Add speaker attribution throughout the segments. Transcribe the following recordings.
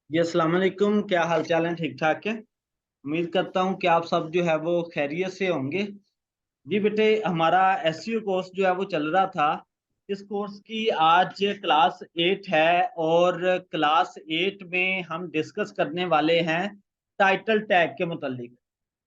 Speaker 1: जी अस्सलाम वालेकुम। क्या हाल चाल है? ठीक ठाक है। उम्मीद करता हूँ कि आप सब जो है वो खैरियत से होंगे। जी बेटे, हमारा एसईओ कोर्स जो है वो चल रहा था। इस कोर्स की आज क्लास 8 है और क्लास 8 में हम डिस्कस करने वाले हैं टाइटल टैग के मुतालिक।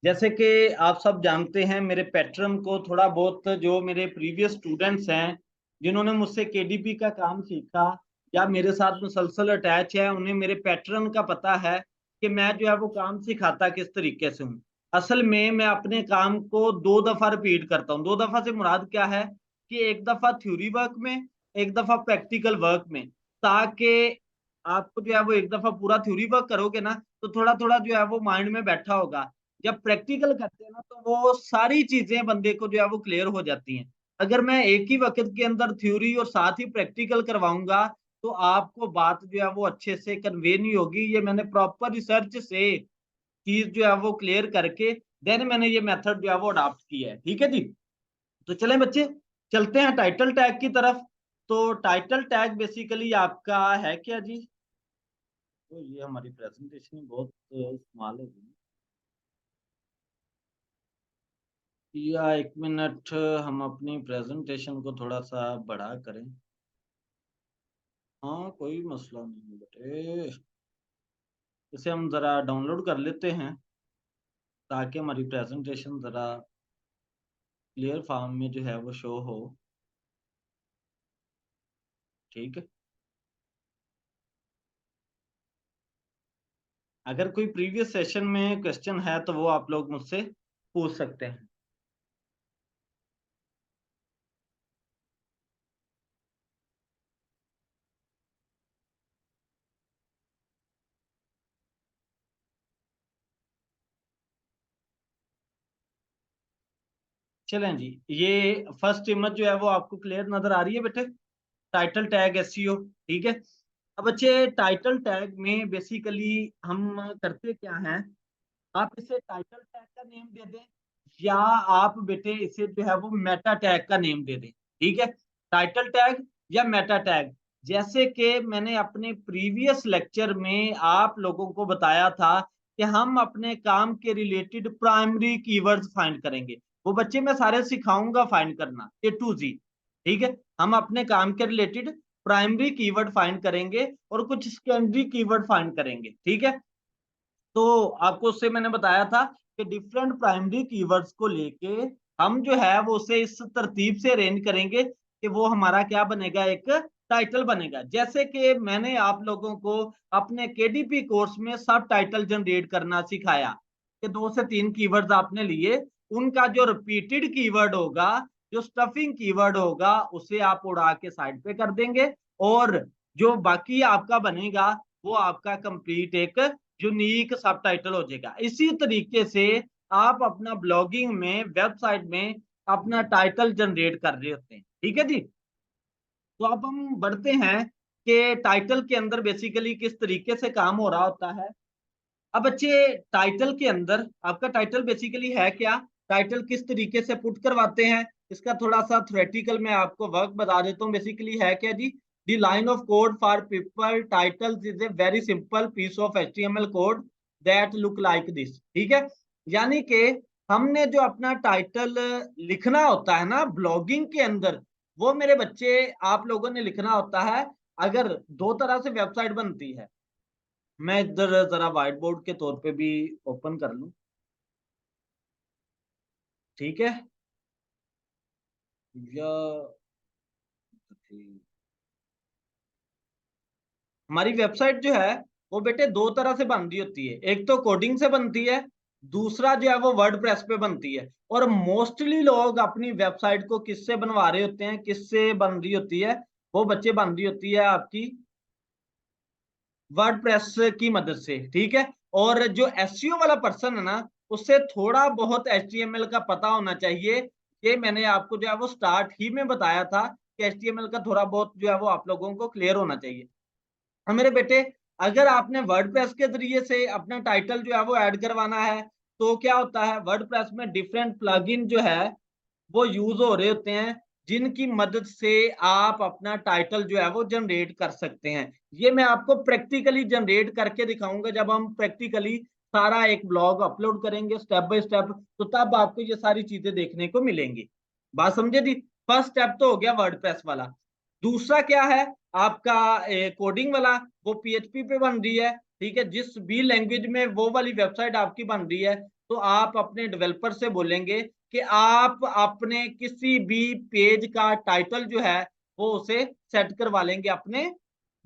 Speaker 1: जैसे कि आप सब जानते हैं, मेरे पैटर्न को थोड़ा बहुत जो मेरे प्रीवियस स्टूडेंट्स हैं जिन्होंने मुझसे केडीपी का काम सीखा या मेरे साथ मुसलसल अटैच है, उन्हें मेरे पैटर्न का पता है कि मैं जो है वो काम सिखाता किस तरीके से हूँ। असल में मैं अपने काम को 2 दफ़ा रिपीट करता हूँ। 2 दफ़ा से मुराद क्या है कि 1 दफ़ा थ्योरी वर्क में, 1 दफ़ा प्रैक्टिकल वर्क में, ताकि आपको जो है वो 1 दफ़ा पूरा थ्योरी वर्क करोगे ना, तो थोड़ा-थोड़ा जो है वो माइंड में बैठा होगा। जब प्रैक्टिकल करते हैं ना, तो वो सारी चीज़ें बंदे को जो है वो क्लियर हो जाती हैं। अगर मैं एक ही वक़्त के अंदर थ्योरी और साथ ही प्रैक्टिकल करवाऊँगा, तो आपको बात जो है वो अच्छे से कन्वे नहीं होगी। ये मैंने प्रॉपर रिसर्च से चीज़ जो है वो क्लियर करके देन मैंने ये मेथड जो है वो अडॉप्ट किया है। ठीक है जी? तो चलें बच्चे, चलते हैं टाइटल टैग की तरफ। तो टाइटल टैग बेसिकली आपका है क्या जी? तो ये हमारी प्रेज़ेंटेशन ही बहुत स्मॉल हो गई। या 1 मिनट, हम अपनी प्रेज़ेंटेशन को थोड़ा-सा बड़ा करें। हाँ, कोई मसला नहीं है बेटे। इसे हम ज़रा डाउनलोड कर लेते हैं ताकि हमारी प्रेज़ेंटेशन ज़रा क्लियर फ़ॉर्म में जो है वो शो हो। ठीक है? अगर कोई प्रीवियस सेशन में क्वेश्चन है तो वो आप लोग मुझसे पूछ सकते हैं। चलें जी, ये फर्स्ट इमेज जो है वो आपको क्लियर नज़र आ रही है बेटे? टाइटल टैग एसईओ, ठीक है? अब बच्चे, टाइटल टैग में बेसिकली हम करते क्या हैं, आप इसे टाइटल टैग का नेम दे दें या आप बेटे इसे जो है वो मेटा टैग का नेम दे दें। ठीक है? टाइटल टैग या मेटा टैग। जैसे कि मैंने अपने प्रीवियस लेक्चर में आप लोगों को बताया था कि हम अपने काम के रिलेटेड प्राइमरी कीवर्ड्स फाइंड करेंगे। वो बच्चे मैं सारे सिखाऊंगा फाइंड करना ए टू जी। ठीक है? हम अपने काम के रिलेटेड प्राइमरी कीवर्ड फाइंड करेंगे और कुछ सेकेंडरी कीवर्ड फाइंड करेंगे। ठीक है? तो आपको उससे मैंने बताया था कि डिफरेंट प्राइमरी कीवर्ड्स को लेके हम जो है वो उसे इस तरतीब से अरेंज करेंगे कि वो हमारा क्या बनेगा, एक टाइटल बनेगा। जैसे कि मैंने आप लोगों को अपने केडीपी कोर्स में सब टाइटल जनरेट करना सिखाया कि 2 से 3 कीवर्ड्स आपने लिए, उनका जो रिपीटेड कीवर्ड होगा, जो स्टफिंग कीवर्ड होगा, उसे आप उड़ा के साइड पे कर देंगे और जो बाकी आपका बनेगा वो आपका कंप्लीट एक यूनिक सबटाइटल हो जाएगा। इसी तरीके से आप अपना ब्लॉगिंग में, वेबसाइट में अपना टाइटल जनरेट कर रहे होते हैं। ठीक है जी? तो अब हम बढ़ते हैं कि टाइटल के अंदर बेसिकली किस तरीके से काम हो रहा होता है। अब बच्चे, टाइटल के अंदर आपका टाइटल बेसिकली है क्या? टाइटल किस तरीके से पुट करवाते हैं? इसका थोड़ा-सा थ्योरेटिकल मैं आपको वर्क बता देता हूँ। बेसिकली है क्या जी? The line of code for people titles is a very simple piece of HTML code that look like this. ठीक है? यानी कि हमने जो अपना टाइटल लिखना होता है ना ब्लॉगिंग के अंदर, वो मेरे बच्चे आप लोगों ने लिखना होता है। अगर 2 तरह से वेबसाइट बनती है। मैं इधर ज़रा व्हाइट बोर्ड के तौर पे भी ओपन कर लूँ, ठीक है? या हमारी वेबसाइट जो है, वो बेटे 2 तरह से बनती होती है। एक तो कोडिंग से बनती है, दूसरा जो है वो वर्डप्रेस पे बनती है। और मोस्टली लोग अपनी वेबसाइट को किससे बनवा रहे होते हैं, किससे बन रही होती है? वो बच्चे बन रही होती है आपकी वर्डप्रेस की मदद से। ठीक है? और जो एसईओ वाला पर्सन है ना, उससे थोड़ा बहुत एचटीएमएल का पता होना चाहिए। ये मैंने आपको जो है वो स्टार्ट ही में बताया था कि एचटीएमएल का थोड़ा बहुत जो है वो आप लोगों को क्लियर होना चाहिए। मेरे बेटे, अगर आपने वर्डप्रेस के ज़रिए से अपना टाइटल जो है वो ऐड करवाना है, तो क्या होता है, वर्डप्रेस में डिफरेंट प्लगइन जो है वो यूज़ हो रहे होते हैं, जिनकी मदद से आप अपना टाइटल जो है वो जनरेट कर सकते हैं। ये मैं आपको प्रैक्टिकली जनरेट करके दिखाऊंगा जब हम प्रैक्टिकली सारा एक ब्लॉग अपलोड करेंगे स्टेप बाय स्टेप, तो तब आपको ये सारी चीजें देखने को मिलेंगी। बात समझे जी? फर्स्ट स्टेप तो हो गया वर्डप्रेस वाला। दूसरा क्या है आपका कोडिंग वाला, वो पीएचपी पे बन रही है, ठीक है। जिस भी लैंग्वेज में वो वाली वेबसाइट आपकी बन रही है, तो आप अपने डेवलपर से बोलेंगे कि आप अपने किसी भी पेज का टाइटल जो है वो उसे सेट करवा लेंगे अपने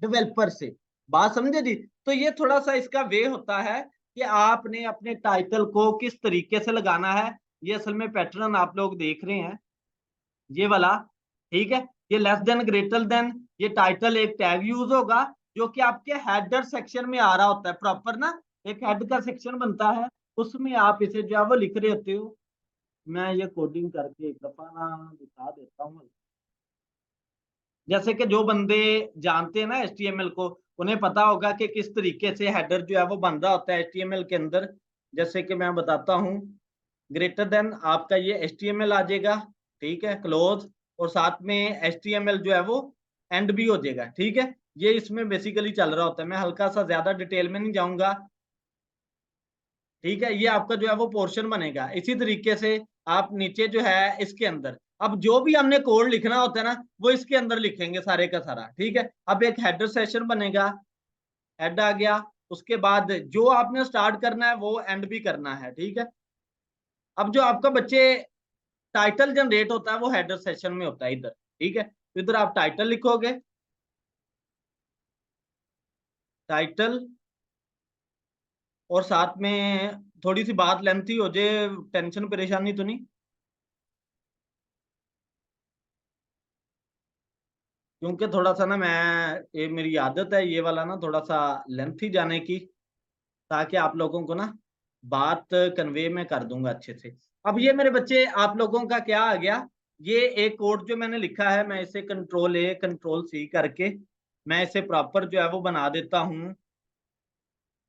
Speaker 1: डेवलपर से। बात समझे जी? तो ये थोड़ा सा इसका वे होता है कि आपने अपने टाइटल को किस तरीके से लगाना है। ये असल में पैटर्न आप लोग देख रहे हैं, ये वाला, ठीक है। ये लेस देन ग्रेटर देन, ये टाइटल एक टैग यूज होगा जो कि आपके हेडर सेक्शन में आ रहा होता है प्रॉपर ना। एक हेड का सेक्शन बनता है, उसमें आप इसे जो है वो लिख रहे होते हो। मैं ये कोडिंग करके एक दफा ना दिखा देता हूँ। जैसे कि जो बंदे जानते हैं ना एचटीएमएल को, उन्हें पता होगा कि किस तरीके से हेडर जो है वो बन रहा होता है एचटीएमएल के अंदर। जैसे कि मैं बताता हूँ, ग्रेटर देन आपका ये एचटीएमएल आ जाएगा, ठीक है, क्लोज, और साथ में एचटीएमएल जो है वो एंड भी हो जाएगा, ठीक है। ये इसमें बेसिकली चल रहा होता है, मैं हल्का सा ज्यादा डिटेल में नहीं जाऊंगा, ठीक है। ये आपका जो है वो पोर्शन बनेगा। इसी तरीके से आप नीचे जो है इसके अंदर, अब जो भी हमने कोड लिखना होता है ना वो इसके अंदर लिखेंगे सारे का सारा, ठीक है। अब एक हेडर सेशन बनेगा, हेड आ गया, उसके बाद जो आपने स्टार्ट करना है वो एंड भी करना है, ठीक है। अब जो आपका बच्चे टाइटल जनरेट होता है वो हेडर सेशन में होता है इधर, ठीक है। तो इधर आप टाइटल लिखोगे, टाइटल, और साथ में थोड़ी सी बात लेंथी हो जाए, टेंशन परेशानी तो नहीं? क्योंकि थोड़ा सा ना मैं, ये मेरी आदत है ये वाला ना थोड़ा सा लेंथी जाने की, ताकि आप लोगों को ना बात कन्वे में कर दूंगा अच्छे से। अब ये मेरे बच्चे आप लोगों का क्या आ गया, ये एक कोड जो मैंने लिखा है, मैं इसे कंट्रोल ए कंट्रोल सी करके मैं इसे प्रॉपर जो है वो बना देता हूँ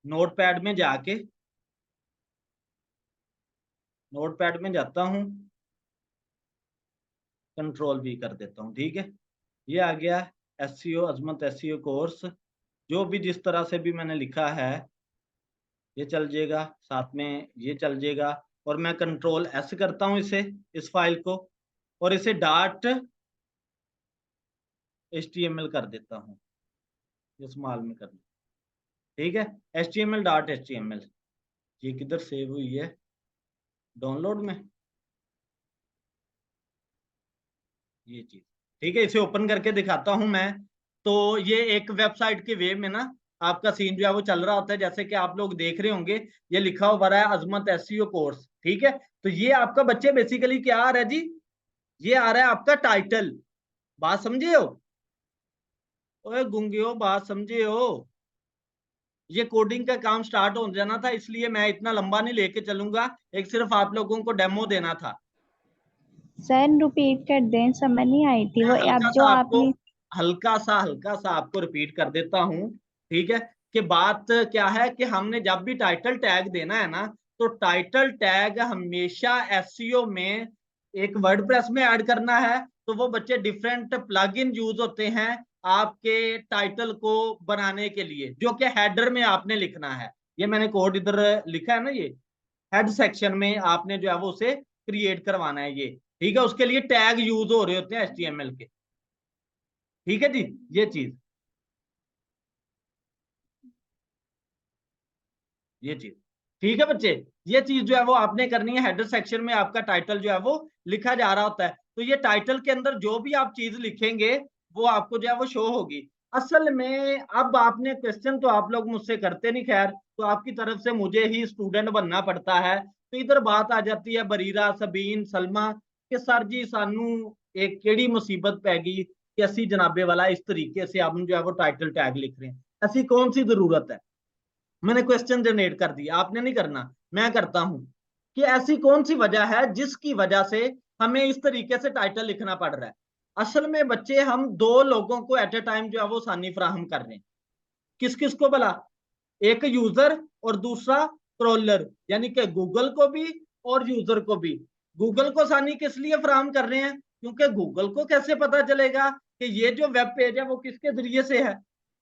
Speaker 1: नोटपैड में जाके। नोटपैड में जाता हूँ, कंट्रोल भी कर देता हूँ, ठीक है। ये आ गया एसईओ, अजमत एसईओ कोर्स, जो भी जिस तरह से भी मैंने लिखा है ये चल जाएगा, साथ में ये चल जाएगा। और मैं कंट्रोल एस करता हूँ इसे, इस फाइल को, और इसे डॉट एचटीएमएल कर देता हूँ, स्मॉल में कर, ठीक है। एचटीएमएल डॉट एचटीएमएल, ये किधर सेव हुई है, डाउनलोड में, ये चीज, ठीक है। इसे ओपन करके दिखाता हूं मैं। तो ये एक वेबसाइट के वे में ना आपका सीन जो है वो चल रहा होता है, जैसे कि आप लोग देख रहे होंगे, ये लिखा हुआ रहा है अजमत एसईओ कोर्स, ठीक है। तो ये आपका बच्चे बेसिकली क्या आ रहा है जी, ये आ रहा है आपका टाइटल। बात समझे हो? ओए गुंगे हो, बात समझे हो? ये कोडिंग का काम स्टार्ट हो जाना था, इसलिए मैं इतना लंबा नहीं लेके चलूंगा, एक सिर्फ आप लोगों को डेमो देना था।
Speaker 2: सर रिपीट कर दें, समझ नहीं आई थी
Speaker 1: मैं
Speaker 2: वो अब जो आपने।
Speaker 1: हल्का सा आपको रिपीट कर देता हूँ, ठीक है। कि बात क्या है कि हमने जब भी टाइटल टैग देना है ना, तो टाइटल टैग हमेशा एसईओ में एक वर्डप्रेस में ऐड करना है। तो वो बच्चे डिफरेंट प्लगइन यूज होते हैं आपके टाइटल को बनाने के लिए, जो कि हेडर में आपने लिखना है। ये मैंने कोड इधर लिखा है ना, ये हेड सेक्शन में आपने जो है वो उसे क्रिएट करवाना है, ये ठीक है। उसके लिए टैग यूज हो रहे होते हैं एचटीएमएल के, ठीक है जी। ये चीज, ये चीज, ठीक है बच्चे। ये चीज जो है वो आपने करनी है, हेडर सेक्शन में आपका टाइटल जो है वो लिखा जा रहा होता है। तो ये टाइटल के अंदर जो भी आप चीज लिखेंगे वो आपको जो है वो शो होगी। असल में अब आपने क्वेश्चन तो आप लोग मुझसे करते नहीं, खैर, तो आपकी तरफ से मुझे ही स्टूडेंट बनना पड़ता है। तो इधर बात आ जाती है बरीरा, सबीन, सलमा, कि सर जी सानू एक केड़ी मुसीबत पै गई कि असी जनाबे वाला इस तरीके से आप जो है वो टाइटल टैग लिख रहे हैं, ऐसी कौन सी जरूरत है। मैंने क्वेश्चन जनरेट कर दिया, आपने नहीं करना, मैं करता हूं, कि ऐसी कौन सी वजह है जिसकी वजह से हमें इस तरीके से टाइटल लिखना पड़ रहा है। असल में बच्चे हम दो लोगों को एट ए टाइम जो है वो आसानी फराहम कर रहे हैं। किस किस को भला? एक यूजर और दूसरा क्रॉलर, यानी कि गूगल को भी और यूजर को भी। गूगल को आसानी किस लिए फराहम कर रहे हैं? क्योंकि गूगल को कैसे पता चलेगा कि ये जो वेब पेज है वो किसके जरिए से है,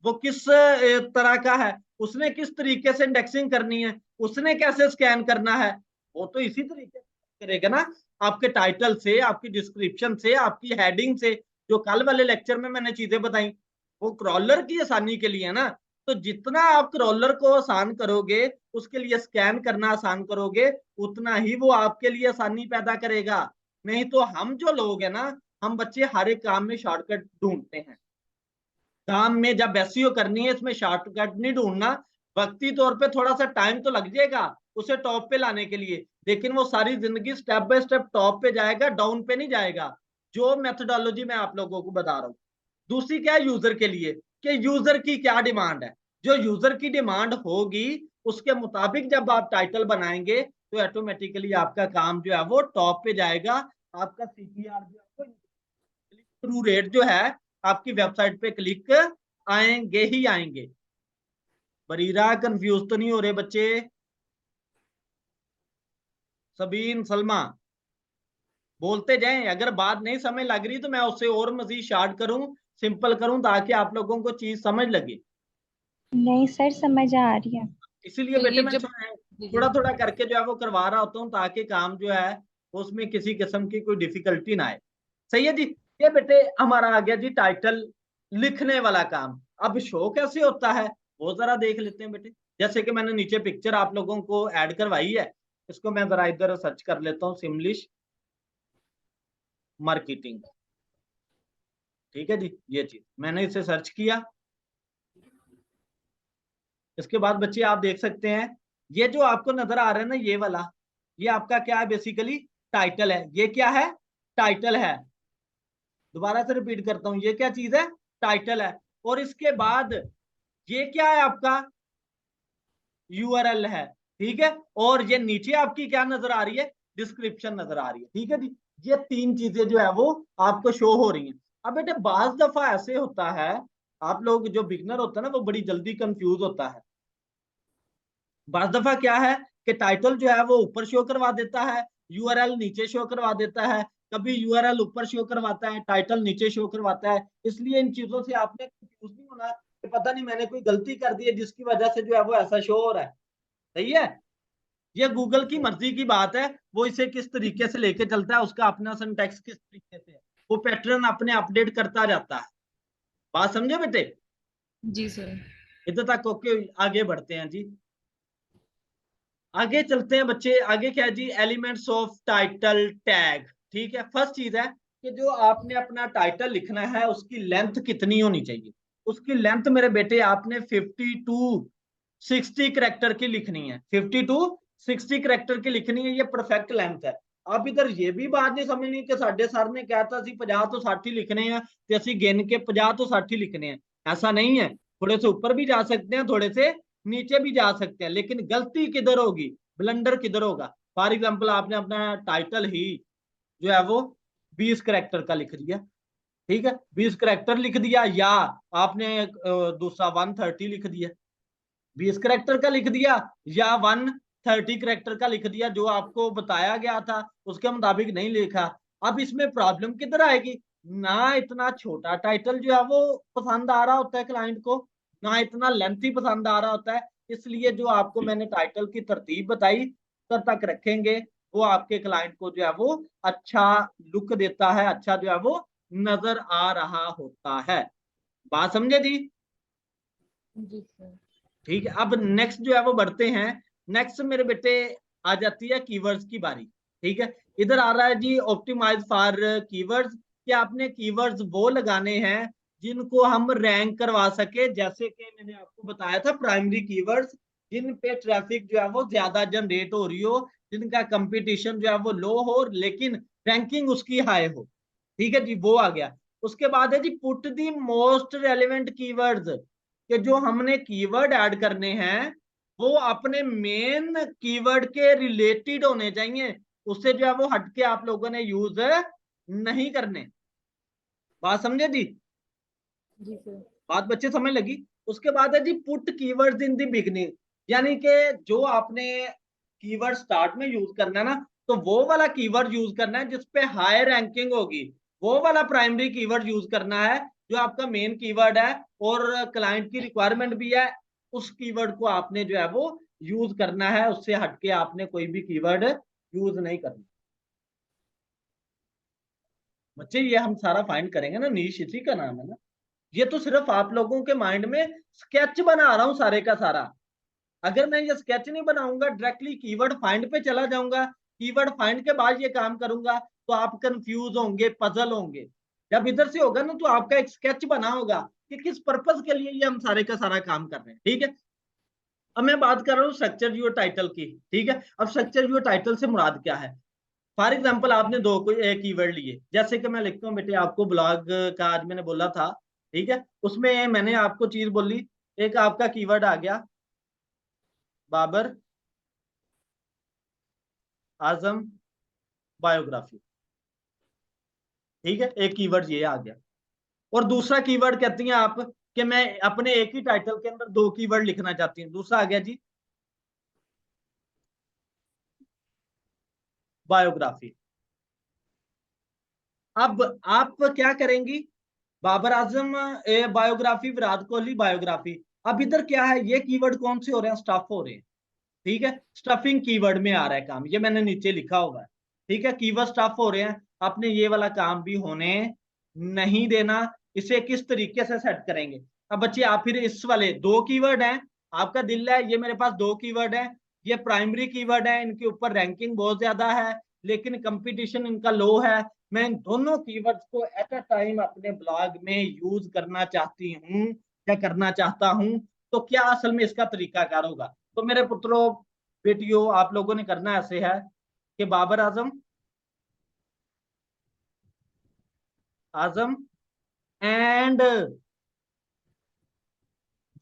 Speaker 1: वो किस तरह का है, उसने किस तरीके से इंडेक्सिंग करनी है, उसने कैसे स्कैन करना है, वो तो इसी तरीके से करेगा ना, आपके टाइटल से, आपकी डिस्क्रिप्शन से, आपकी हेडिंग से, जो कल वाले लेक्चर में मैंने चीजें बताई वो क्रॉलर की आसानी के लिए है ना। तो जितना आप क्रॉलर को आसान करोगे, उसके लिए स्कैन करना आसान करोगे, उतना ही वो आपके लिए आसानी पैदा करेगा। नहीं तो हम जो लोग हैं ना, हम बच्चे हर एक काम में शॉर्टकट ढूंढते हैं। काम में जब एसईओ करनी है इसमें शॉर्टकट नहीं ढूंढना। वक्ती तौर पे थोड़ा सा टाइम तो लग जाएगा उसे टॉप पे लाने के लिए, लेकिन वो सारी जिंदगी स्टेप बाय स्टेप टॉप पे जाएगा, डाउन पे नहीं जाएगा, जो मेथोडोलॉजी मैं आप लोगों को बता रहा हूँ। दूसरी क्या है यूजर के लिए, कि यूजर की क्या डिमांड है। जो यूजर की डिमांड होगी उसके मुताबिक जब आप टाइटल बनाएंगे तो ऑटोमेटिकली आपका काम जो है वो टॉप पे जाएगा। आपका सीपीआर जो है वो, थ्रू रेट जो है, आपकी वेबसाइट पे क्लिक आएंगे ही आएंगे। बरीरा कंफ्यूज तो नहीं हो रहे बच्चे? सबीन, सलमा, बोलते जाएं। अगर बात नहीं समझ लग रही तो मैं उससे और मजीद शार्ट करूं, सिंपल करूं, ताकि आप लोगों को चीज समझ लगे।
Speaker 2: नहीं सर, समझ आ रही है।
Speaker 1: इसीलिए
Speaker 3: तो
Speaker 1: बेटे
Speaker 3: ये
Speaker 1: मैं
Speaker 3: जब जी जी
Speaker 1: थोड़ा थोड़ा करके जो है वो करवा रहा होता हूँ, ताकि काम जो है उसमें किसी किस्म की कोई डिफिकल्टी ना आए। सही है जी। ये बेटे हमारा आ गया जी टाइटल लिखने वाला काम। अब शो कैसे होता है वो जरा देख लेते हैं बेटे। जैसे कि मैंने नीचे पिक्चर आप लोगों को ऐड करवाई है, इसको मैं जरा इधर सर्च कर लेता हूँ, सिमलिश मार्केटिंग। ठीक है जी, ये चीज मैंने इसे सर्च किया। इसके बाद बच्चे आप देख सकते हैं, ये जो आपको नजर आ रहा है ना ये वाला, ये आपका क्या है, बेसिकली टाइटल है। ये क्या है? टाइटल है। दोबारा से रिपीट करता हूं, ये क्या चीज है? टाइटल है। और इसके बाद ये क्या है आपका? यूआरएल है। ठीक है। और ये नीचे आपकी क्या नजर आ रही है? डिस्क्रिप्शन नजर आ रही है। ठीक है जी। ये तीन चीजें जो है वो आपको शो हो रही हैं। अब बेटे बाज दफा ऐसे होता है, आप लोग जो बिगनर होता है ना वो बड़ी जल्दी कंफ्यूज होता है। बार दफा क्या है कि टाइटल जो है वो ऊपर शो करवा देता है, यूआरएल नीचे शो करवा देता है। कभी यूआरएल ऊपर शो करवाता है, टाइटल नीचे शो करवाता है। इसलिए इन चीजों से आपने कंफ्यूज नहीं होना कि पता नहीं मैंने कोई गलती कर दी है जिसकी वजह से जो है वो ऐसा शो हो रहा है। सही है। ये गूगल की मर्जी की बात है, वो इसे किस तरीके से लेके चलता है, उसका अपना सिंटैक्स किस तरीके से है, वो पैटर्न अपने अपडेट करता जाता है। बात समझे बेटे?
Speaker 3: जी सर।
Speaker 1: इधर तक ओके, आगे बढ़ते हैं जी। आगे चलते हैं बच्चे। आगे क्या है जी? Elements of title tag. ठीक है। फर्स्ट चीज है कि जो आपने अपना टाइटल लिखना है उसकी लेंथ कितनी होनी चाहिए। उसकी लेंथ मेरे बेटे आपने 50 to 60 करेक्टर की लिखनी है। 50 to 60 करेक्टर की लिखनी है, ये परफेक्ट लेंथ है। आप इधर ये भी बात नहीं समझनी कि साडे सर ने कहा था 50 to 60 लिखने हैं तो असं गिन के 50 to 60 लिखने हैं। ऐसा नहीं है। थोड़े से ऊपर भी जा सकते हैं, थोड़े से नीचे भी जा सकते हैं, लेकिन गलती किधर होगी, ब्लंडर किधर होगा? फॉर एग्जाम्पल आपने अपना टाइटल ही जो है वो 20 करेक्टर का लिख दिया। ठीक है, 20 करेक्टर लिख दिया, या आपने दूसरा 130 लिख दिया। 20 करेक्टर का लिख दिया या 130 करेक्टर का लिख दिया, जो आपको बताया गया था उसके मुताबिक नहीं लिखा। अब इसमें प्रॉब्लम किधर आएगी? ना इतना छोटा टाइटल जो है वो पसंद आ रहा होता है क्लाइंट को, ना इतना लेंथी पसंद आ रहा होता है। इसलिए जो आपको मैंने टाइटल की तरतीब बताई तब तक रखेंगे, वो आपके क्लाइंट को जो है वो अच्छा लुक देता है, अच्छा जो है वो नजर आ रहा होता है। बात समझे जी?
Speaker 3: जी सर।
Speaker 1: ठीक है। अब नेक्स्ट जो है वो बढ़ते हैं। नेक्स्ट मेरे बेटे आ जाती है कीवर्ड्स की बारी। ठीक है। इधर आ रहा है जी ऑप्टिमाइज फॉर कीवर्ड्स, कि आपने कीवर्ड्स वो लगाने हैं जिनको हम रैंक करवा सके। जैसे कि मैंने आपको बताया था, प्राइमरी कीवर्ड्स जिन पे ट्रैफिक जो है वो ज्यादा जनरेट हो रही हो, जिनका कंपटीशन जो है वो लो हो लेकिन रैंकिंग उसकी हाई हो। ठीक है जी, वो आ गया। उसके बाद है जी put the most relevant keywords, कि जो हमने कीवर्ड ऐड करने हैं वो अपने मेन कीवर्ड के रिलेटेड होने चाहिए, उससे जो है वो हटके आप लोगों ने यूज नहीं करने। बात समझे जी?
Speaker 3: जी सर।
Speaker 1: बात बच्चे समझ लगी? उसके बाद है जी put keywords in the beginning, यानी कि जो आपने कीवर्ड स्टार्ट में यूज करना है ना, तो वो वाला कीवर्ड यूज करना है जिसपे हाई रैंकिंग होगी। वो वाला प्राइमरी कीवर्ड यूज करना है जो आपका मेन कीवर्ड है और क्लाइंट की रिक्वायरमेंट भी है, उस कीवर्ड को आपने जो है वो यूज करना है, उससे हटके आपने कोई भी कीवर्ड यूज नहीं करना। बच्चे ये हम सारा फाइंड करेंगे ना, नीश इसी का नाम है ना। ये तो सिर्फ आप लोगों के माइंड में स्केच बना रहा हूं सारे का सारा। अगर मैं ये स्केच नहीं बनाऊंगा, डायरेक्टली कीवर्ड फाइंड पे चला जाऊंगा, कीवर्ड फाइंड के बाद ये काम करूंगा, तो आप कंफ्यूज होंगे, पजल होंगे। जब इधर से होगा ना तो आपका एक स्केच बना होगा कि किस पर्पस के लिए ये हम सारे का सारा काम कर रहे हैं। ठीक है, अब मैं बात कर रहा हूँ स्ट्रक्चर यूर टाइटल की। ठीक है, अब स्ट्रक्चर यूर टाइटल से मुराद क्या है? फॉर एग्जाम्पल आपने दो कोई एक कीवर्ड लिए, जैसे कि मैं लिखता हूँ बेटे आपको ब्लॉग का आज मैंने बोला था। ठीक है, उसमें मैंने आपको चीज बोली, एक आपका कीवर्ड आ गया बाबर आजम बायोग्राफी। ठीक है, एक कीवर्ड ये आ गया। और दूसरा कीवर्ड कहती हैं आप कि मैं अपने एक ही टाइटल के अंदर दो कीवर्ड लिखना चाहती हूँ, दूसरा आ गया जी बायोग्राफी। अब आप क्या करेंगी? Babar Azam biography, Virat Kohli biography. अब इधर क्या है, ये कीवर्ड कौन से हो रहे हैं? स्टफ हो रहे हैं। ठीक है, स्टफिंग कीवर्ड में आ रहा है काम, ये मैंने नीचे लिखा हुआ है। ठीक है, कीवर्ड स्टफ हो रहे हैं, आपने ये वाला काम भी होने नहीं देना। इसे किस तरीके से सेट करेंगे? अब बच्चे आप फिर इस वाले दो कीवर्ड हैं, आपका दिल है, ये मेरे पास दो कीवर्ड है, ये प्राइमरी कीवर्ड है, इनके ऊपर रैंकिंग बहुत ज्यादा है लेकिन कंपटीशन इनका लो है। मैं इन दोनों कीवर्ड्स को एट अ टाइम अपने ब्लॉग में यूज करना चाहती हूँ या करना चाहता हूँ, तो क्या असल में इसका तरीकाकार होगा? तो मेरे पुत्रों बेटियों, आप लोगों ने करना ऐसे है कि बाबर आजम, आजम एंड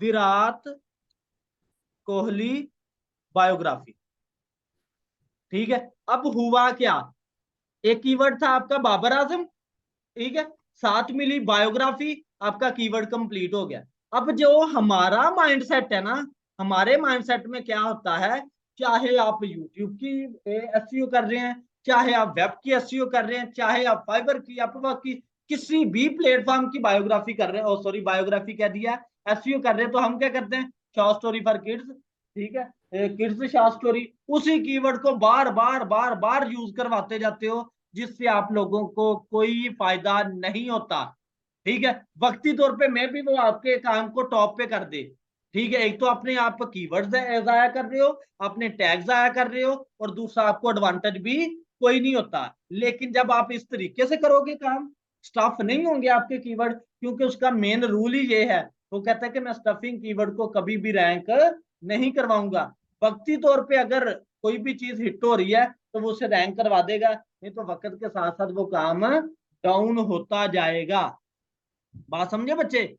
Speaker 1: विराट कोहली बायोग्राफी। ठीक है, अब हुआ क्या, एक कीवर्ड था आपका बाबर आजम, ठीक है, साथ मिली बायोग्राफी, आपका कीवर्ड कंप्लीट हो गया। अब जो हमारा माइंडसेट है ना, हमारे माइंडसेट में क्या होता है, चाहे आप यूट्यूब की एसईओ कर रहे हैं, चाहे आप वेब की एसईओ कर रहे हैं, चाहे आप फाइबर की, अपवर्क की, किसी भी प्लेटफॉर्म की बायोग्राफी कर रहे हैं, और सॉरी बायोग्राफी कह दिया, एसईओ कर रहे हैं, तो हम क्या करते हैं? Short story for kids. ठीक है, किड्स शॉर्ट स्टोरी, उसी कीवर्ड को बार बार बार बार यूज करवाते जाते हो, जिससे आप लोगों को कोई फायदा नहीं होता। ठीक है, वक्ती तौर पे मैं भी वो आपके काम को टॉप पे कर दे। ठीक है, एक तो अपने आप कीवर्ड्स जाया कर रहे हो, अपने टैग जाया कर रहे हो, और दूसरा आपको एडवांटेज भी कोई नहीं होता। लेकिन जब आप इस तरीके से करोगे काम, स्टफ नहीं होंगे आपके कीवर्ड, क्योंकि उसका मेन रूल ही ये है, वो कहता है कि मैं स्टफिंग कीवर्ड को कभी भी रैंक नहीं करवाऊंगा। वक्ती तौर पे अगर कोई भी चीज हिट हो रही है तो वो उसे रैंक करवा देगा, नहीं तो वक्त के साथ साथ वो काम डाउन होता जाएगा। बात समझे बच्चे?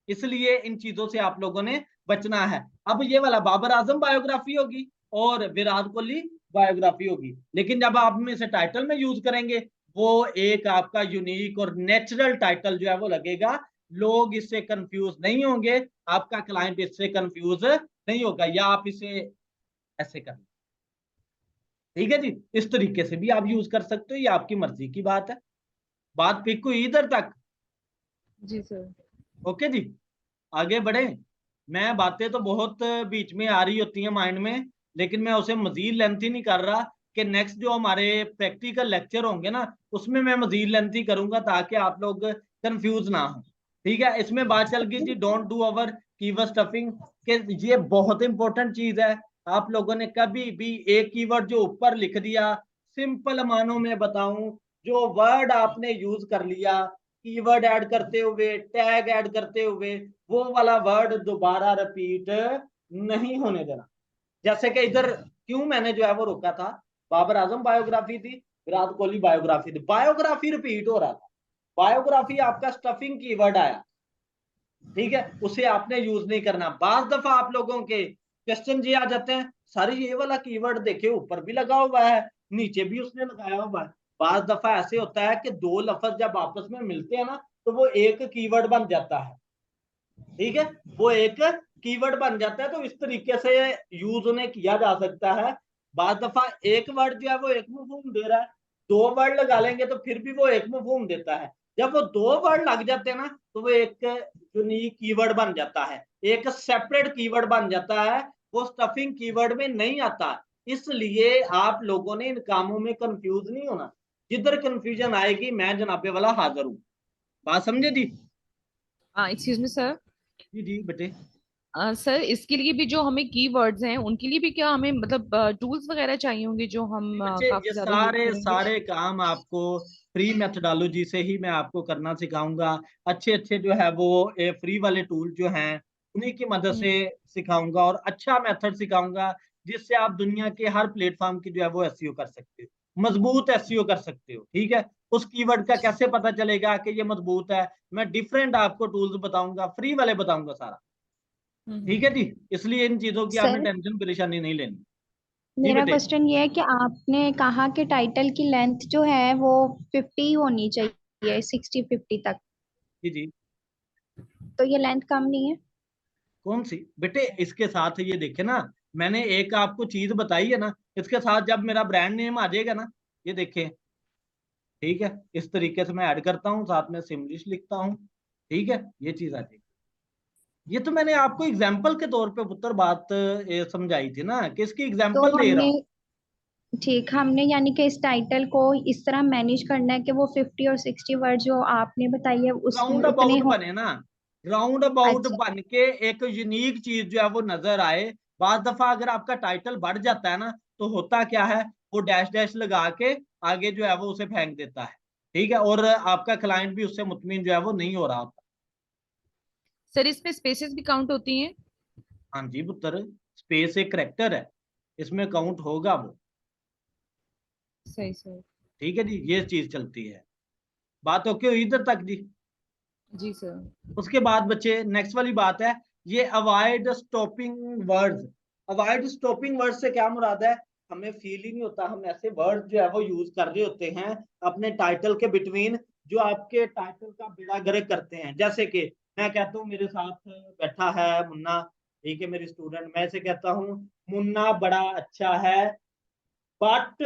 Speaker 1: इसलिए इन चीजों से आप लोगों ने बचना है। अब ये वाला बाबर आजम बायोग्राफी होगी और विराट कोहली बायोग्राफी होगी, लेकिन जब आप में इसे टाइटल में यूज करेंगे, वो एक आपका यूनिक और नेचुरल टाइटल जो है वो लगेगा, लोग इससे कंफ्यूज नहीं होंगे, आपका क्लाइंट इससे कंफ्यूज नहीं होगा, या आप इसे ऐसे कर, ठीक है जी, इस तरीके से भी आप यूज कर सकते हो, ये आपकी मर्जी की बात है। बात पिक हुई इधर तक?
Speaker 3: जी सर।
Speaker 1: ओके जी, आगे बढ़े। मैं बातें तो बहुत बीच में आ रही होती हैं माइंड में, लेकिन मैं उसे मजीद लेंथी नहीं कर रहा, कि नेक्स्ट जो हमारे प्रैक्टिकल लेक्चर होंगे ना, उसमें मैं मजीद लेंथी करूंगा ताकि आप लोग कंफ्यूज ना हो। ठीक है, इसमें बात चल गई जी don't do our keyword stuffing, के ये बहुत इंपॉर्टेंट चीज है। आप लोगों ने कभी भी एक कीवर्ड जो ऊपर लिख दिया, सिंपल मानों में बताऊं, जो वर्ड आपने यूज कर लिया कीवर्ड ऐड करते हुए, टैग ऐड करते हुए, वो वाला वर्ड दोबारा रिपीट नहीं होने देना। जैसे कि इधर क्यों मैंने जो है वो रोका था, बाबर आजम बायोग्राफी थी, विराट कोहली बायोग्राफी थी, बायोग्राफी रिपीट हो रहा था, बायोग्राफी आपका स्टफिंग कीवर्ड आया। ठीक है, उसे आपने यूज नहीं करना। बाज दफा आप लोगों के क्वेश्चन ये आ जाते हैं, सारी ये वाला कीवर्ड देखे ऊपर भी लगा हुआ है, नीचे भी उसने लगाया हुआ है। बाज दफा ऐसे होता है कि दो लफ्ज जब आपस में मिलते हैं ना, तो वो एक कीवर्ड बन जाता है। ठीक है, वो एक कीवर्ड बन जाता है, तो इस तरीके से यूज उन्हें किया जा सकता है। बाज दफा एक वर्ड जो है वो एक मफहूम दे रहा है, दो वर्ड लगा लेंगे तो फिर भी वो एक मफहूम देता है। जब वो दो वर्ड लग जाते हैं ना तो वो एक यूनिक कीवर्ड बन जाता है, एक सेपरेट कीवर्ड बन जाता है, वो स्टफिंग कीवर्ड में नहीं आता। इसलिए आप लोगों ने इन कामों में कंफ्यूज नहीं होना, जिधर कंफ्यूजन आएगी मैं जनाबे वाला हाजिर हूँ। बात समझे जी?
Speaker 3: Excuse me sir.
Speaker 1: जी जी बेटे।
Speaker 3: सर इसके लिए भी जो हमें कीवर्ड्स हैं उनके लिए भी क्या हमें मतलब टूल्स वगैरह चाहिए होंगे जो हम
Speaker 1: बच्चे ये
Speaker 3: काफी ज्यादा यूज
Speaker 1: सारे
Speaker 3: करेंगे?
Speaker 1: सारे काम आपको फ्री मेथोडोलॉजी से ही मैं आपको करना सिखाऊंगा। अच्छे अच्छे जो है वो फ्री वाले टूल जो हैं उन्हीं की मदद से
Speaker 3: हम्म।
Speaker 1: सिखाऊंगा, और अच्छा मेथड सिखाऊंगा जिससे आप दुनिया के हर प्लेटफॉर्म की जो है वो एसईओ कर सकते हो, मजबूत एसईओ कर सकते हो। ठीक है, उस कीवर्ड का कैसे पता चलेगा कि ये मजबूत है, मैं डिफरेंट आपको टूल्स बताऊंगा, फ्री वाले बताऊंगा सारा। ठीक है
Speaker 3: हम्म।
Speaker 1: जी, इसलिए इन चीजों की आपने
Speaker 2: सर
Speaker 1: टेंशन परेशानी नहीं लेनी। जी
Speaker 2: मेरा
Speaker 1: बेटे।
Speaker 2: क्वेश्चन ये है कि आपने कहा कि टाइटल की लेंथ जो है वो 50 होनी चाहिए, 60-50 तक।
Speaker 1: जी जी।
Speaker 2: तो ये लेंथ कम नहीं है?
Speaker 1: कौन सी बेटे? इसके साथ ये देखे ना, मैंने एक आपको चीज बताई है ना, इसके साथ जब मेरा ब्रांड नेम आ जाएगा ना, ये देखें। ठीक है, इस तरीके से मैं ऐड करता हूँ, साथ में सिमलिश लिखता हूँ। ठीक है, ये चीज आ जाएगी। ये तो मैंने आपको एग्जाम्पल के तौर पे पुत्र बात समझाई थी ना, कि इसकी
Speaker 2: तो
Speaker 1: एग्जाम्पल दे रहा
Speaker 2: हमने
Speaker 1: हूँ।
Speaker 2: ठीक, हमने यानी कि इस टाइटल को इस तरह मैनेज करना है कि वो 50 और 60 वर्ड जो आपने बताई है उसमें
Speaker 1: राउंड
Speaker 2: उतने
Speaker 1: अबाउट
Speaker 2: हो।
Speaker 1: बने ना, राउंड अबाउट
Speaker 2: अच्छा।
Speaker 1: बन के एक यूनिक चीज जो है वो नजर आए। बाद दफा अगर आपका टाइटल बढ़ जाता है ना, तो होता क्या है, वो डैश डैश लगा के आगे जो है वो उसे फेंक देता है। ठीक है, और आपका क्लाइंट भी उससे मुतमिन जो है वो नहीं हो रहा होता।
Speaker 3: सर इसमें स्पेसेस भी काउंट होती हैं?
Speaker 1: हाँ जी पुत्र, स्पेस एक करेक्टर है, इसमें काउंट होगा वो।
Speaker 3: सही सर।
Speaker 1: ठीक है जी, ये चीज चलती है। बात ओके हुई इधर तक जी?
Speaker 3: जी सर।
Speaker 1: उसके बाद बच्चे नेक्स्ट वाली बात है, ये avoid stopping words. Avoid stopping word से क्या मुराद है? हमें फील ही नहीं होता, हम ऐसे वर्ड जो है वो यूज कर रहे होते हैं अपने टाइटल के बिटवीन, जो आपके टाइटल का बेड़ा गर्क करते हैं। जैसे कि मैं कहता हूँ मेरे साथ बैठा है मुन्ना, ठीक है मेरी स्टूडेंट, मैं इसे कहता हूँ मुन्ना बड़ा अच्छा है बट।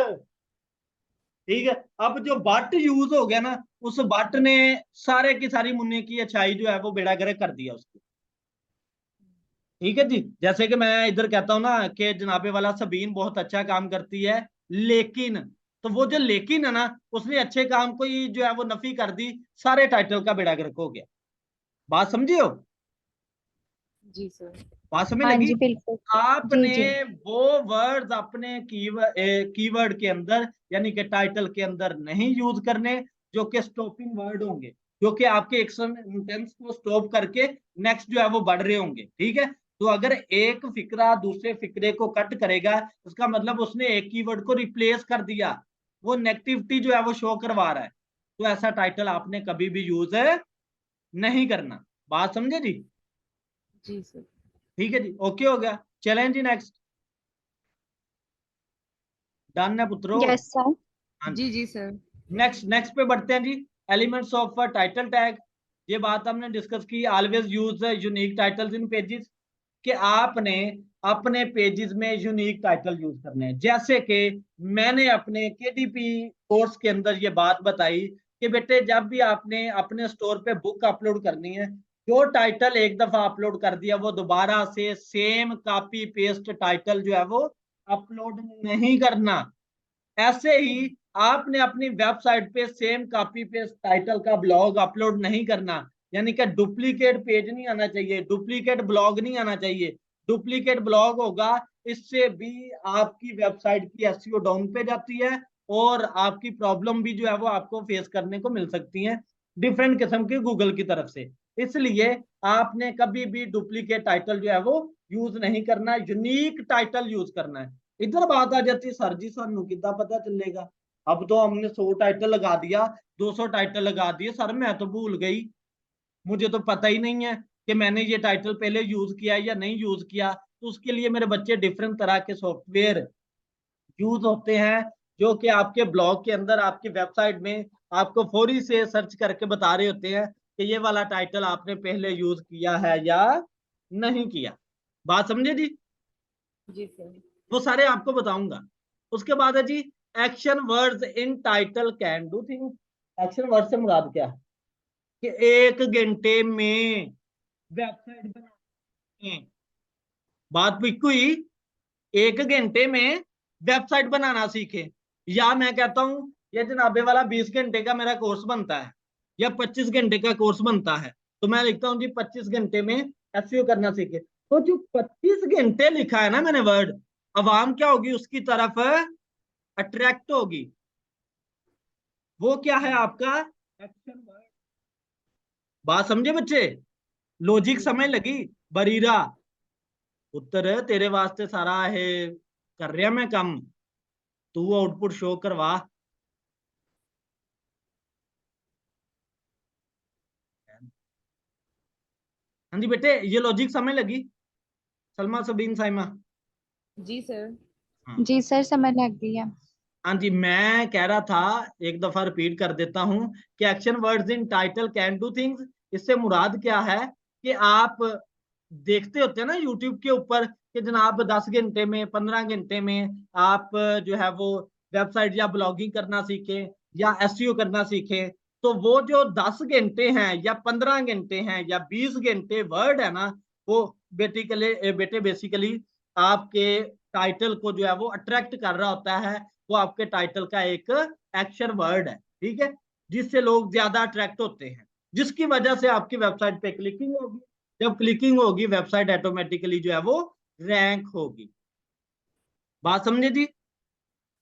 Speaker 1: ठीक है, अब जो बट यूज हो गया ना, उस बट ने सारे की सारी मुन्ने की अच्छाई जो है वो बेड़ा गर्क कर दिया उसकी। ठीक है जी, जैसे कि मैं इधर कहता हूं ना कि जनाबे वाला सबीन बहुत अच्छा काम करती है, लेकिन, तो वो जो लेकिन है ना, उसने अच्छे काम को ही जो है वो नफी कर दी, सारे टाइटल का बेड़ा गर्क हो गया। बात समझी हो?
Speaker 3: जी सर।
Speaker 1: बात समझ
Speaker 2: हाँ
Speaker 1: लगी?
Speaker 2: जी बिल्कुल। जी
Speaker 1: आपने
Speaker 2: जी।
Speaker 1: वो वर्ड्स अपने कीवर्ड के अंदर, यानी कि टाइटल के अंदर नहीं यूज करने, जो कि स्टॉपिंग वर्ड होंगे, जो कि आपके एक सेंटेंस को स्टॉप करके नेक्स्ट जो है वो बढ़ रहे होंगे। ठीक है, तो अगर एक फिक्रा दूसरे फिक्रे को कट करेगा, उसका मतलब उसने एक कीवर्ड को रिप्लेस कर दिया, वो नेगेटिविटी जो है वो शो करवा रहा है। तो ऐसा टाइटल आपने कभी भी यूज नहीं करना। बात समझे जी?
Speaker 3: जी सर।
Speaker 1: ठीक है जी, ओके हो गया। चलें जी नेक्स्ट। डन है पुत्रो?
Speaker 2: Yes sir.
Speaker 1: हाँ जी।
Speaker 3: जी जी सर।
Speaker 1: नेक्स्ट नेक्स्ट पे बढ़ते हैं जी। Elements of title tag. ये बात हमने डिस्कस की, always use unique titles in pages, कि आपने अपने पेजेस में यूनिक टाइटल यूज करने हैं। जैसे कि मैंने अपने केडीपी कोर्स के अंदर ये बात बताई कि बेटे जब भी आपने अपने स्टोर पे बुक अपलोड करनी है, जो टाइटल एक दफा अपलोड कर दिया वो दोबारा से सेम कॉपी पेस्ट टाइटल जो है वो अपलोड नहीं करना। ऐसे ही आपने अपनी वेबसाइट पे सेम कॉपी पेस्ट टाइटल का ब्लॉग अपलोड नहीं करना, यानी कि डुप्लीकेट पेज नहीं आना चाहिए, डुप्लीकेट ब्लॉग नहीं आना चाहिए। डुप्लीकेट ब्लॉग होगा, इससे भी आपकी वेबसाइट की एसईओ डाउन पे जाती है, और आपकी प्रॉब्लम भी जो है वो आपको फेस करने को मिल सकती है डिफरेंट किस्म के गूगल की तरफ से। इसलिए आपने कभी भी डुप्लीकेट टाइटल जो है वो यूज नहीं करना, यूनिक टाइटल यूज करना है। इधर बात आ जाती है, सर जी सानू कितना पता चलेगा? अब तो हमने 100 टाइटल लगा दिया, 200 टाइटल लगा दिए, सर मैं तो भूल गई, मुझे तो पता ही नहीं है कि मैंने ये टाइटल पहले यूज किया या नहीं यूज किया। तो उसके लिए मेरे बच्चे डिफरेंट तरह के सॉफ्टवेयर यूज होते हैं, जो कि आपके ब्लॉग के अंदर, आपकी वेबसाइट में आपको फौरी से सर्च करके बता रहे होते हैं कि ये वाला टाइटल आपने पहले यूज किया है या नहीं किया। बात समझे जी?
Speaker 3: जी सर।
Speaker 1: वो सारे आपको बताऊंगा। उसके बाद है जी action words in title can do things. Action word से मुराद क्या है कि 1 घंटे में वेबसाइट बनानी, बात बिक हुई। 1 घंटे में वेबसाइट बनाना सीखे, या मैं कहता हूं ये जनाबे वाला 20 घंटे का मेरा कोर्स बनता है या 25 घंटे का कोर्स बनता है, तो मैं लिखता हूं जी 25 घंटे में एसईओ करना सीखे। तो जो 25 घंटे लिखा है ना मैंने वर्ड, अवाम क्या होगी उसकी तरफ अट्रैक्ट होगी। वो क्या है आपका एक्शन वर्ड। बात समझे बच्चे, लॉजिक समझ लगी। बरीरा उत्तर तेरे वास्ते सारा है कर रहा मैं काम, तू आउटपुट शो करवा। हाँ जी बेटे, ये लॉजिक समझ लगी सलमा सबीन साइमा।
Speaker 3: जी सर।
Speaker 1: हाँ
Speaker 2: जी सर, समझ लग गई है।
Speaker 1: हाँ जी, मैं कह रहा था, एक दफा रिपीट कर देता हूं कि action words in title can do things, इससे मुराद क्या है कि आप देखते होते हैं ना यूट्यूब के ऊपर कि जनाब 10 घंटे में 15 घंटे में आप जो है वो वेबसाइट या ब्लॉगिंग करना सीखें या एसईओ करना सीखें। तो वो जो 10 घंटे हैं या 15 घंटे हैं या 20 घंटे वर्ड है ना, वो बेटे बेसिकली आपके टाइटल को जो है वो अट्रैक्ट कर रहा होता है। वो आपके टाइटल का एक एक्शन वर्ड है, ठीक है, जिससे लोग ज्यादा अट्रैक्ट होते हैं, जिसकी वजह से आपकी वेबसाइट पे क्लिकिंग होगी। जब क्लिकिंग होगी वेबसाइट ऑटोमेटिकली जो है वो रैंक होगी। बात समझे जी।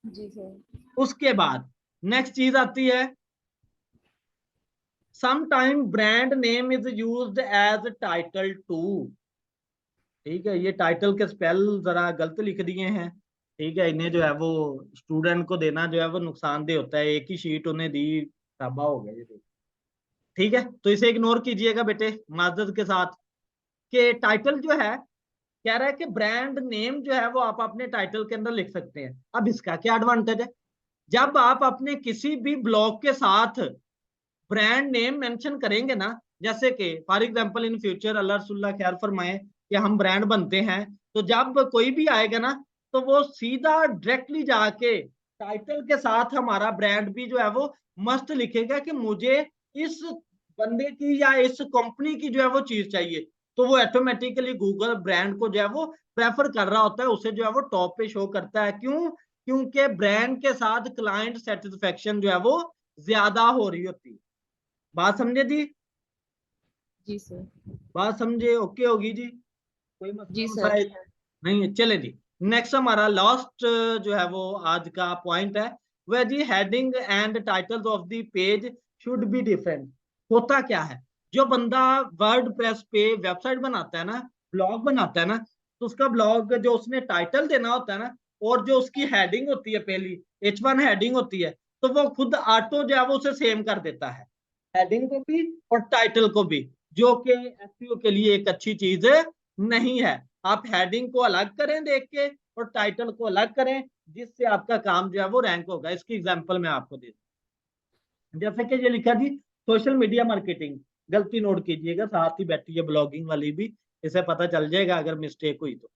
Speaker 3: जी सर।
Speaker 1: उसके बाद नेक्स्ट चीज आती है, sometime brand name is used as title too. ठीक है, ये टाइटल के स्पेल जरा गलत लिख दिए हैं, ठीक है, इन्हें जो है वो स्टूडेंट को देना जो है वो नुकसानदेह होता है। एक ही शीट उन्हें दी, तबाह हो गया ये। ठीक है, तो इसे इग्नोर कीजिएगा बेटे माजरत के साथ, कि टाइटल जो है कह रहा है कि ब्रांड नेम जो है वो आप अपने टाइटल के अंदर लिख सकते हैं। अब इसका क्या एडवांटेज है, जब आप अपने किसी भी ब्लॉग के साथ ब्रांड नेम मेंशन करेंगे ना, जैसे कि फॉर एग्जांपल इन फ्यूचर अल्लाह रसूलुल्लाह खैर फरमाए कि हम ब्रांड बनते हैं, तो जब कोई भी आएगा ना तो वो सीधा डायरेक्टली जाके टाइटल के साथ हमारा ब्रांड भी जो है वो मस्त लिखेगा कि मुझे इस बंदे की या इस कंपनी की जो है वो चीज चाहिए। तो वो ऑटोमेटिकली गूगल ब्रांड को जो है वो प्रेफर कर रहा होता है, उसे जो है वो टॉप पे शो करता है। क्यों? क्योंकि ब्रांड के साथ क्लाइंट सेटिस्फेक्शन जो है वो ज्यादा हो रही होती है। बात समझे जी।
Speaker 3: जी सर।
Speaker 1: बात समझे, ओके होगी जी, कोई मसला
Speaker 3: जी सर।
Speaker 1: मसाइल नहीं है। चले जी, नेक्स्ट हमारा लास्ट जो है वो आज का पॉइंट है वह जी, heading and titles of the page should be different. होता क्या है, जो बंदा वर्ड प्रेस पे वेबसाइट बनाता है ना, ब्लॉग बनाता है ना, तो उसका ब्लॉग जो उसने टाइटल देना होता है ना, और जो उसकी हेडिंग होती है पहली H1 हेडिंग होती है, तो वो खुद ऑटो जो है वो उसे सेम कर देता है, हेडिंग को भी और टाइटल को भी, जो कि एसईओ के लिए एक अच्छी चीज नहीं है। आप हेडिंग को अलग करें देख के और टाइटल को अलग करें, जिससे आपका काम जो है वो रैंक होगा। इसकी एग्जांपल मैं आपको दे दूं, जैसे कि ये लिखा जी सोशल मीडिया मार्केटिंग, गलती नोट कीजिएगा, साथ ही बैठी है ब्लॉगिंग वाली भी, इसे पता चल जाएगा अगर मिस्टेक हुई तो।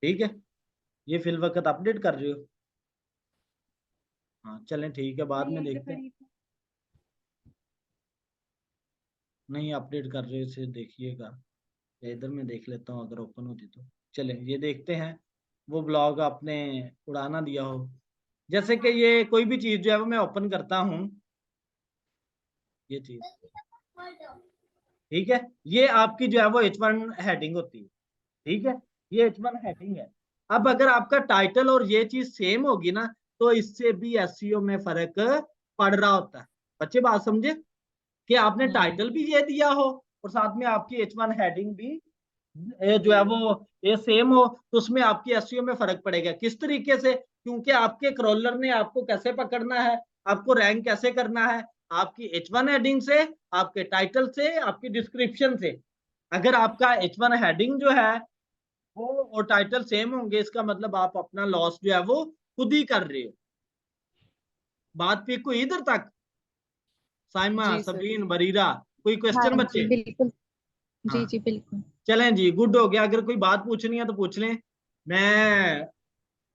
Speaker 1: ठीक है, ये फिल वक्त अपडेट कर रहे हो? हाँ चलें ठीक है, बाद में देखते हैं। नहीं अपडेट कर रहे हो, इसे देखिएगा, या इधर मैं देख लेता हूँ अगर ओपन होती तो। चले ये देखते हैं, वो ब्लॉग आपने उड़ाना दिया हो। जैसे कि ये कोई भी चीज जो है वो मैं ओपन करता हूँ, ये चीज, ठीक है, ये आपकी जो है वो H1 हेडिंग होती है। ठीक है, ये H1 हेडिंग है। अब अगर आपका टाइटल और ये चीज सेम होगी ना, तो इससे भी एसईओ में फर्क पड़ रहा होता है। बच्चे बात समझे, कि आपने टाइटल भी ये दिया हो और साथ में आपकी H1 हेडिंग भी जो है वो ये सेम हो, तो उसमें आपकी एसईओ में फर्क पड़ेगा। किस तरीके से? क्योंकि आपके क्रॉलर ने आपको कैसे पकड़ना है, आपको रैंक कैसे करना है, आपकी H1 हेडिंग से, आपके टाइटल से, आपकी डिस्क्रिप्शन से। अगर आपका H1 हेडिंग जो है वो और टाइटल सेम होंगे, इसका मतलब आप अपना लॉस जो है वो खुद ही कर रहे हो। बात पे कोई इधर तक, साइमा
Speaker 3: जी सर।
Speaker 1: सबीन बरीरा, कोई
Speaker 2: हाँ
Speaker 1: क्वेश्चन
Speaker 2: जी
Speaker 1: बच्चे?
Speaker 2: बिल्कुल। जी
Speaker 1: हाँ
Speaker 2: जी बिल्कुल।
Speaker 1: चलें जी, गुड हो गया। अगर कोई बात पूछनी है तो पूछ लें, मैं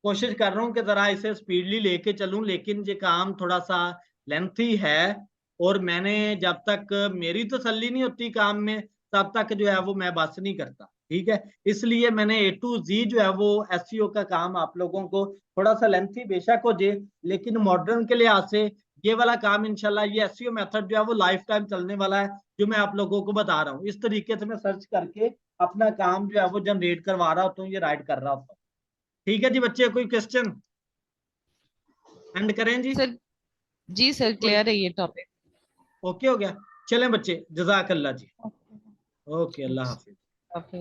Speaker 1: कोशिश कर रहा हूँ कि जरा इसे स्पीडली लेके चलूं, लेकिन ये काम थोड़ा सा लेंथी है और मैंने जब तक मेरी तसल्ली नहीं होती काम में तब तक जो है वो मैं बस नहीं करता। ठीक है, इसलिए मैंने A to Z जो है वो SEO का काम आप लोगों को थोड़ा सा लेंथी बेशक हो जाए, लेकिन मॉडर्न के लिहाज से ये वाला काम इंशाल्लाह, ये SEO मेथड जो है वो लाइफ टाइम चलने वाला है, जो मैं आप लोगों को बता रहा हूँ। इस तरीके से मैं सर्च करके अपना काम जो है वो जनरेट करवा रहा होता हूँ, ये राइट कर रहा होता हूँ। ठीक है जी बच्चे, कोई क्वेश्चन एंड करें जी?
Speaker 3: सर जी सर,
Speaker 1: कोई
Speaker 3: क्लियर है ये टॉपिक।
Speaker 1: ओके हो गया? चलें बच्चे, जजाकल्ला जी। ओके, अल्लाह हाफिज।
Speaker 3: ओके।